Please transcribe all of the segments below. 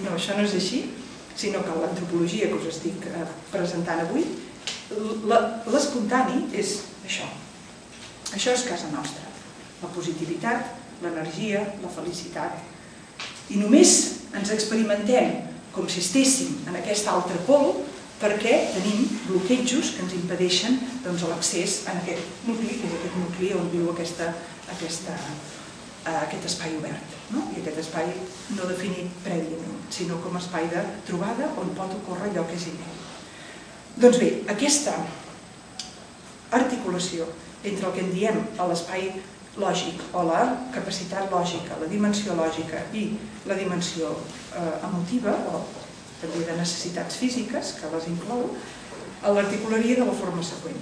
No, això no és així, sinó que l'antropologia que us estic presentant avui, l'espontani és això. Això és casa nostra. La positivitat, l'energia, la felicitat. I només ens experimentem com si estéssim en aquest altre pol perquè tenim bloquejos que ens impedeixen l'accés a aquest nucli, que és aquest nucli on viu aquest espai obert. I aquest espai no definit prèviament, sinó com a espai de trobada on pot ocórrer allò que és inèdit. Doncs bé, aquesta articulació entre el que en diem l'espai lògic o la capacitat lògica, la dimensió lògica i la dimensió emotiva, o també de necessitats físiques, que les inclou, l'articularia de la forma següent.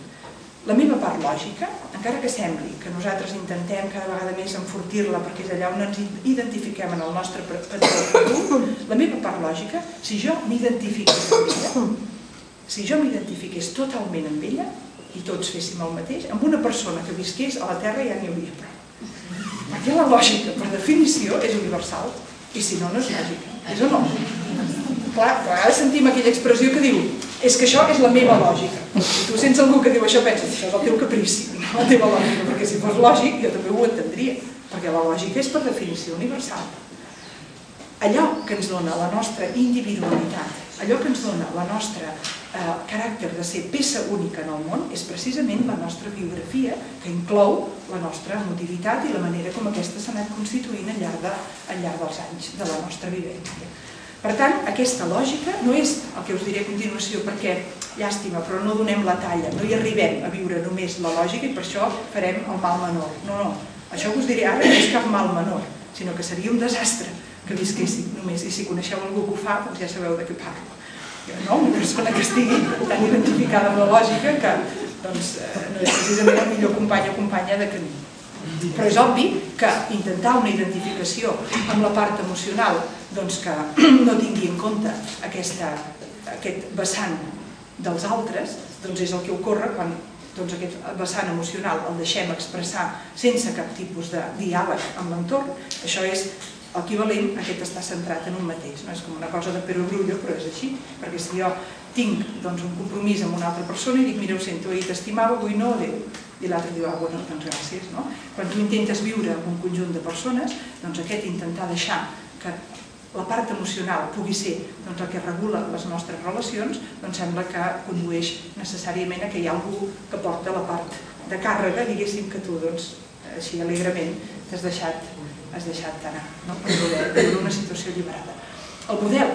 La meva part lògica, encara que sembli que nosaltres intentem cada vegada més enfortir-la perquè és allà on ens identifiquem en el nostre patró, la meva part lògica, si jo m'identifiqués amb ella, si jo m'identifiqués totalment amb ella, i tots féssim el mateix, amb una persona que visqués a la Terra ja n'hi hauria prou. Perquè la lògica, per definició, és universal, i si no, no és lògica. És o no? Clar, a vegades sentim aquella expressió que diu és que això és la meva lògica. Si tu sents algú que diu això, penses, això és el teu caprici, no la teva lògica, perquè si fos lògic jo també ho entendria, perquè la lògica és per definició universal. Allò que ens dona la nostra individualitat, allò que ens dona la nostra caràcter de ser peça única en el món, és precisament la nostra biografia, que inclou la nostra emotivitat i la manera com aquesta s'ha anat constituint al llarg dels anys de la nostra vivència. Per tant, aquesta lògica no és el que us diré a continuació, perquè, llàstima, però no donem la talla, no hi arribem a viure només la lògica i per això farem el mal menor. No, no, això que us diré ara no és cap mal menor, sinó que seria un desastre que visquéssim només, i si coneixeu algú que ho fa, doncs ja sabeu de què parlo. Una persona que estigui tan identificada amb la lògica que no és precisament el millor company o companya de camí. Però és obvi que intentar una identificació amb la part emocional que no tingui en compte aquest vessant dels altres és el que ocorre quan aquest vessant emocional el deixem expressar sense cap tipus de diàleg amb l'entorn. Això és equivalent a aquest estar centrat en un mateix. És com una cosa de perogrullo, però és així, perquè si jo tinc un compromís amb una altra persona i dic, mira, ho sento, ahir t'estimava, avui no, adéu. I l'altre diu, bueno, doncs gràcies. Quan tu intentes viure amb un conjunt de persones, aquest intentar deixar que la part emocional pugui ser el que regula les nostres relacions, sembla que condueix necessàriament a que hi ha algú que porta la part de càrrega, diguéssim, que tu, així alegrement, t'has deixat anar per poder viure una situació alliberada. El model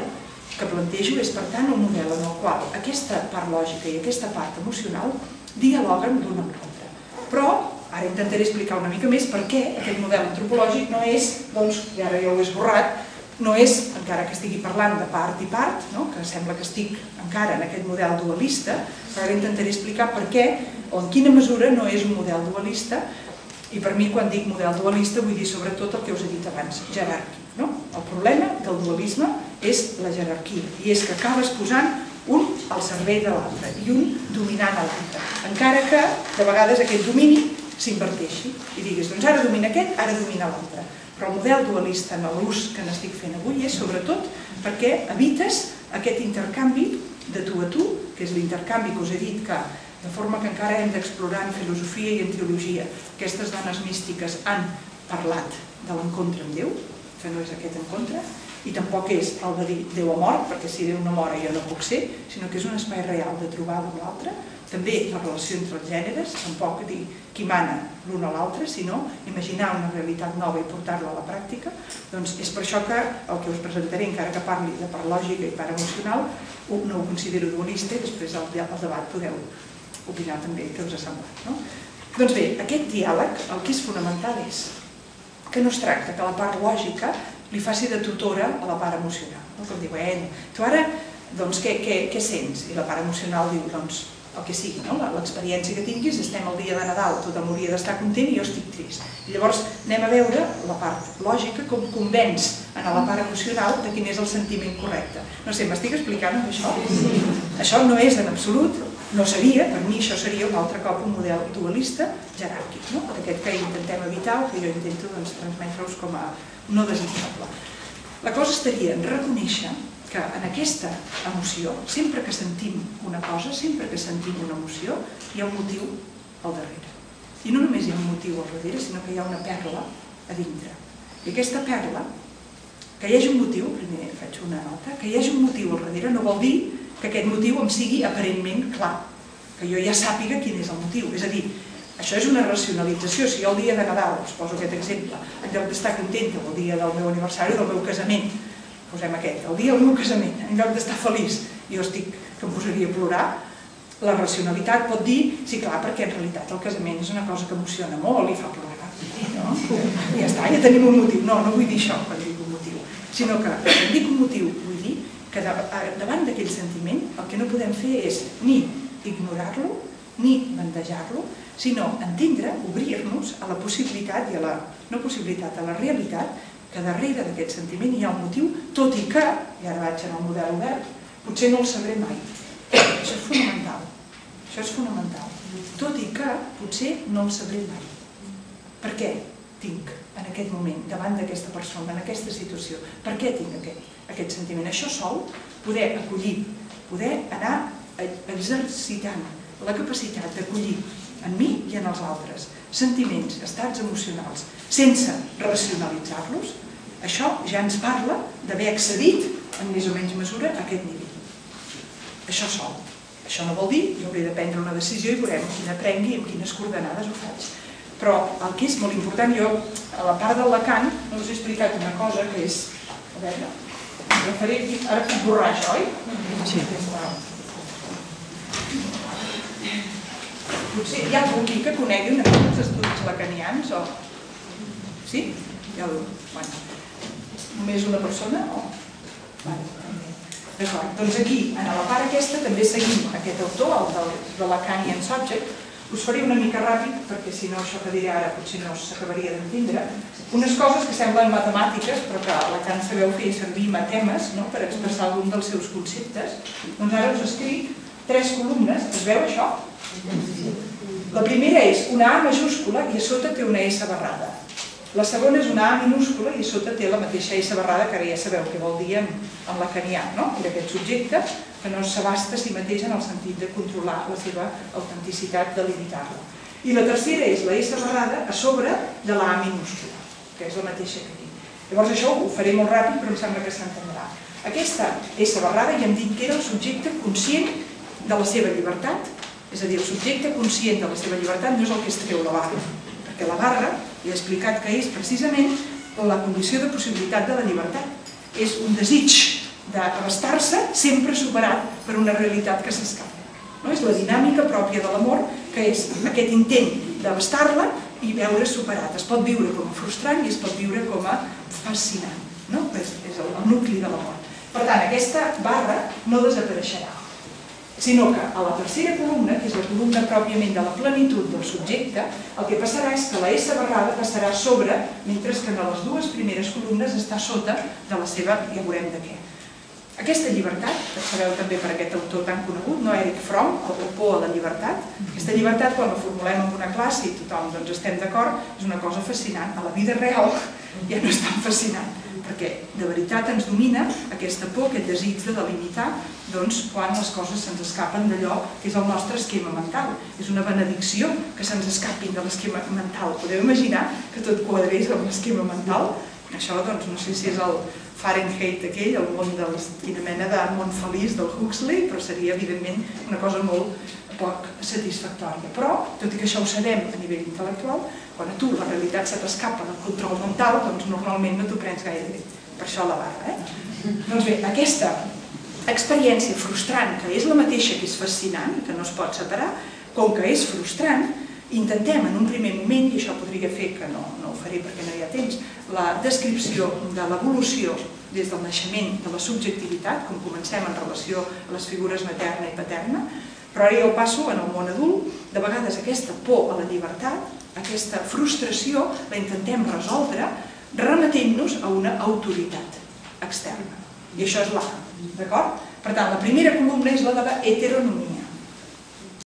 que plantejo és, per tant, un model en el qual aquesta part lògica i aquesta part emocional dialoguen l'una amb l'altra. Però ara intentaré explicar una mica més per què aquest model antropològic no és, i ara ja ho he esborrat, no és, encara que estigui parlant de part i part, que sembla que estic encara en aquest model dualista, però ara intentaré explicar per què o en quina mesura no és un model dualista. I per mi, quan dic model dualista, vull dir sobretot el que us he dit abans, jeràrquic. El problema del dualisme és la jerarquia, i és que acabes posant un al servei de l'altre i un dominant l'altre, encara que de vegades aquest domini s'inverteixi i diguis, doncs ara domina aquest, ara domina l'altre. Però el model dualista en l'ús que n'estic fent avui és sobretot perquè evites aquest intercanvi de tu a tu, que és l'intercanvi que us he dit que de forma que encara hem d'explorar en filosofia i en teologia. Aquestes dones místiques han parlat de l'encontre amb Déu, que no és aquest encontre, i tampoc és el de dir Déu ha mort, perquè si Déu no mor jo no puc ser, sinó que és un espai real de trobada amb l'altre. També la relació entre els gèneres, tampoc dir qui mana l'un a l'altre, sinó imaginar una realitat nova i portar-la a la pràctica. Doncs és per això que el que us presentaré, encara que parli de part lògica i part emocional, no ho considero dualista i després al debat podeu opinar també què us ha semblat. Doncs bé, aquest diàleg el que és fonamental és que no es tracta que la part lògica li faci de tutora a la part emocional. Com diu, tu ara, doncs què sents? I la part emocional diu, doncs, el que sigui, l'experiència que tinguis, estem el dia de Nadal, tothom hauria d'estar content i jo estic trist. I llavors anem a veure la part lògica com convenç a la part emocional de quin és el sentiment correcte. No sé, m'estic explicant amb això? Això no és en absolut, no seria, per mi això seria un altre cop un model dualista jeràrquic, d'aquest que intentem evitar o que jo intento transmetre-us com a no desitjable. La cosa estaria en reconèixer que en aquesta emoció, sempre que sentim una cosa, sempre que sentim una emoció, hi ha un motiu al darrere. I no només hi ha un motiu al darrere, sinó que hi ha una perla a dintre. I aquesta perla, que hi hagi un motiu, primer faig una nota, que hi hagi un motiu al darrere no vol dir que aquest motiu em sigui aparentment clar, que jo ja sàpiga quin és el motiu. És a dir, això és una racionalització. Si jo el dia de Nadal, us poso aquest exemple, en lloc d'estar contenta el dia del meu aniversari o del meu casament, posem aquest, el dia del meu casament, en lloc d'estar feliç, jo estic que em posaria a plorar, la racionalitat pot dir, sí, clar, perquè en realitat el casament és una cosa que emociona molt i fa plorar, no? I ja està, ja tenim un motiu. No, no vull dir això quan dic un motiu, sinó que quan dic un motiu vull dir que davant d'aquell sentiment el que no podem fer és ni ignorar-lo, ni bandejar-lo, sinó entendre, obrir-nos a la possibilitat i a la, no possibilitat, a la realitat que darrere d'aquest sentiment hi ha un motiu, tot i que, i ara vaig en el model obert, potser no el sabré mai. Això és fonamental. Això és fonamental. Tot i que potser no el sabré mai. Per què tinc en aquest moment, davant d'aquesta persona, en aquesta situació? Per què tinc aquest sentiment? Això sol, poder acollir, poder anar exercitant la capacitat d'acollir en mi i en els altres sentiments, estats emocionals, sense racionalitzar-los, això ja ens parla d'haver accedit, en més o menys mesura, a aquest nivell. Això sol. Això no vol dir que jo hauré de prendre una decisió i veurem quina prengui i amb quines coordenades ho faig. Però el que és molt important, jo, a la part del Lacan, no us he explicat una cosa que és... A veure, referir aquí... Ara puc borrar això, oi? Sí. Potser hi ha algú aquí que conegui una mica els estudis lacanians o... Sí? Ja ho diu. Bueno, només una persona o... D'acord, doncs aquí, en la part aquesta, també seguim aquest autor, el de Lacanian Subject. Us faré una mica ràpid, perquè si no això que diré ara potser no s'acabaria d'entendre. Unes coses que semblen matemàtiques, però que Lacan sabeu fer servir matemes per expressar algun dels seus conceptes. Doncs ara us escric 3 columnes. Es veu això? La primera és una A majúscula i a sota té una S barrada. La segona és una A minúscula i a sota té la mateixa S barrada, que ara ja sabeu què vol dir en lacanià, no? Era aquest subjecte que no s'abasta a si mateix en el sentit de controlar la seva autenticitat, de limitar-la. I la tercera és la S barrada a sobre de la A minúscula, que és la mateixa que aquí. Llavors això ho faré molt ràpid, però em sembla que s'entendrà. Aquesta S barrada ja hem dit que era el subjecte conscient de la seva llibertat, és a dir, el subjecte conscient de la seva llibertat no és el que es treu la barra, perquè la barra, ja he explicat que és precisament la condició de possibilitat de la llibertat. És un desig d'abastar-se sempre superat per una realitat que s'escapa. És la dinàmica pròpia de l'amor, que és aquest intent d'abastar-la i veure superat. Es pot viure com a frustrant i es pot viure com a fascinant. És el nucli de l'amor. Per tant, aquesta barra no desapareixerà, sinó que a la tercera columna, que és la columna pròpiament de la plenitud del subjecte, el que passarà és que la S barrada passarà a sobre, mentre que en les 2 primeres columnes està sota de la seva, ja veurem de què. Aquesta llibertat, que sabeu també per aquest autor tan conegut, Erich Fromm, el por a la llibertat, aquesta llibertat quan la formulem en una classe i tothom estem d'acord, és una cosa fascinant. A la vida real ja no és tan fascinant, perquè de veritat ens domina aquesta por, aquest desig de delimitar quan les coses se'ns escapen d'allò que és el nostre esquema mental. És una benedicció que se'ns escapin de l'esquema mental. Podeu imaginar que tot quadrés amb l'esquema mental? Això, no sé si és el Fahrenheit aquell, el món de quina mena de món feliç del Huxley, però seria, evidentment, una cosa molt poc satisfactòria. Però, tot i que això ho sabem a nivell intel·lectual, quan a tu la realitat se t'escapa del control mental, doncs normalment no t'ho prens gaire bé. Per això la barra, Doncs bé, aquesta experiència frustrant, que és la mateixa que és fascinant i que no es pot separar, com que és frustrant, intentem en un primer moment, i això podria fer que no ho faré perquè no hi ha temps, la descripció de l'evolució des del naixement de la subjectivitat, com comencem en relació a les figures materna i paterna, però ara jo passo en el món adult. De vegades aquesta por a la llibertat, aquesta frustració, la intentem resoldre remetent-nos a una autoritat externa. I això és l'A, d'acord? Per tant, la primera columna és la de l'heteronomia.